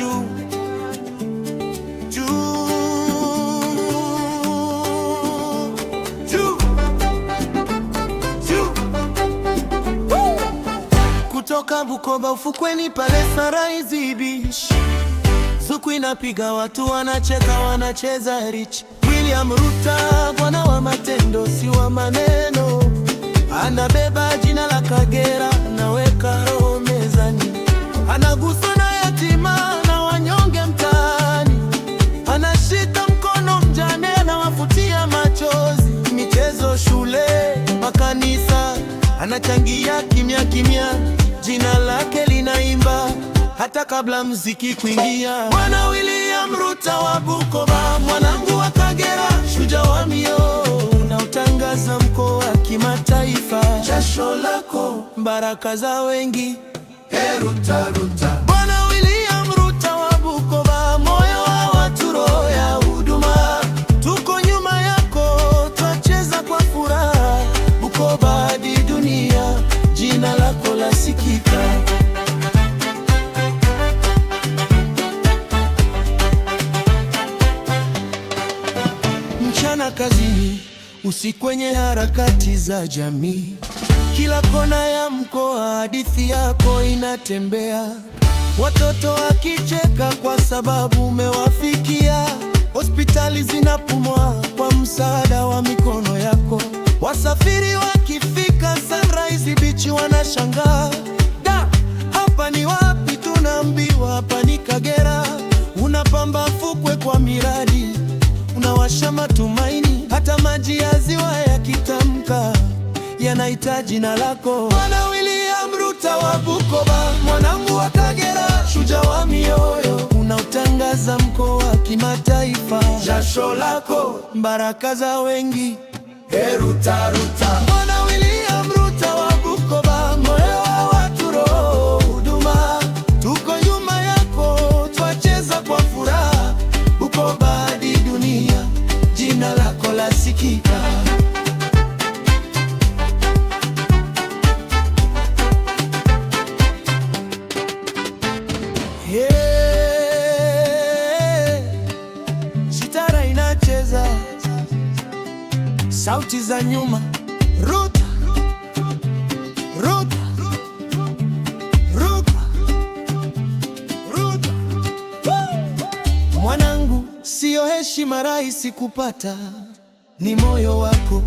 juu kutoka Bukoba ufukweni pale Sunrise Beach. Zuku inapiga, watu wanacheka, wanacheza rich. William Ruto, bwana wa matendo si wa maneno, anabeba jina la Kagera, anaweka roho mezani, anagusa na yatima na wanyonge mtaani, anashika mkono mjane, anawafutia machozi. Michezo, shule, makanisa, anachangia kimya kimya, jina lake linaimba hata kabla mziki kuingia. Bwana William Ruto wa Bukoba, mwanangu wa Kagera, shujaa wa mioyo, unautangaza mkoa kimataifa. Jasho lako, baraka za wengi. Ruto, Ruto. Bwana William Ruto wa Bukoba, moyo wa watu, roho ya huduma. Tuko nyuma yako, twacheza kwa furaha. Bukoba hadi dunia, jina lako lasikika. Mchana kazini, usiku kwenye harakati za jamii, kila kona ya mkoa hadithi yako inatembea. Watoto wakicheka kwa sababu umewafikia, hospitali zinapumua kwa msaada wa mikono yako. Wasafiri wakifika Sunrise Beach wanashangaa, hapa ni wapi? Tunaambiwa hapa ni Kagera. Unapamba fukwe kwa miradi, unawasha matumaini, hata maji ya ziwa yakitamka yanahitaji jina lako. Bwana William Ruto wa Bukoba, mwanangu wa Kagera, shujaa wa mioyo, unautangaza mkoa kimataifa. Jasho lako, baraka za wengi. Ruto, Ruto. Bwana William Ruto wa Bukoba, moyo wa watu, roho huduma. Tuko nyuma yako, twacheza kwa furaha. Bukoba hadi dunia, jina lako lasikika. Sitara inacheza, sauti za nyuma. Ruto, Ruto, Ruto, Ruto. Mwanangu, siyo heshima rahisi kupata, ni moyo wako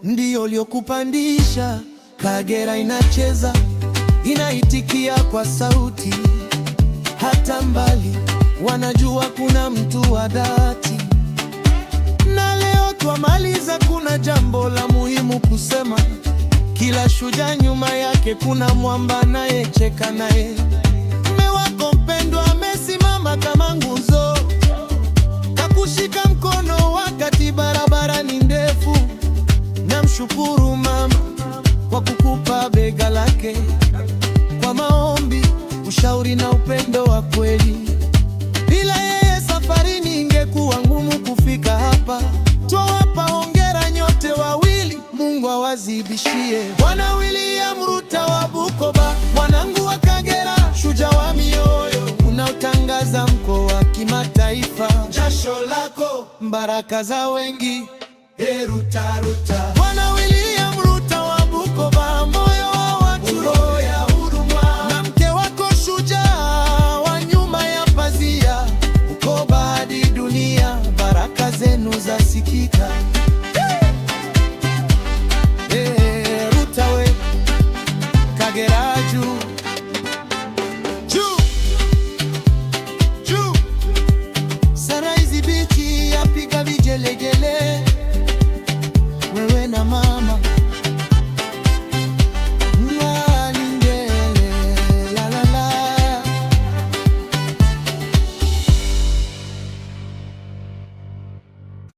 ndio uliokupandisha. Kagera inacheza, inaitikia kwa sauti, hata mbali wanajua kuna mtu wa dhati. Na leo twamaliza, kuna jambo la muhimu kusema. Kila shujaa nyuma yake kuna mwamba anayecheka naye. Mume wako mpendwa amesimama kama nguzo, kakushika mkono wakati barabara ni ndefu. Namshukuru mama kwa kukupa bega lake, kwa maombi, ushauri na upendo wa kweli. Bila yeye safari ingekuwa ngumu kufika hapa. Twawapa hongera nyote wawili, Mungu awazidishie. Bwana William Ruto wa Bukoba, mwanangu wa Kagera, shujaa wa mioyo, unautangaza mkoa kimataifa. Jasho lako, baraka za wengi. Ruto, Ruto. Bwana William Ruto wa Bukoba, moyo wa watu, roho ya huruma. Na mke wako shujaa wa nyuma ya pazia. Bukoba hadi dunia, baraka zenu zasikika. Ruto we, Kagera juu, juu, juu. Sunrise Beach yapiga vigelegele, wewe na mama.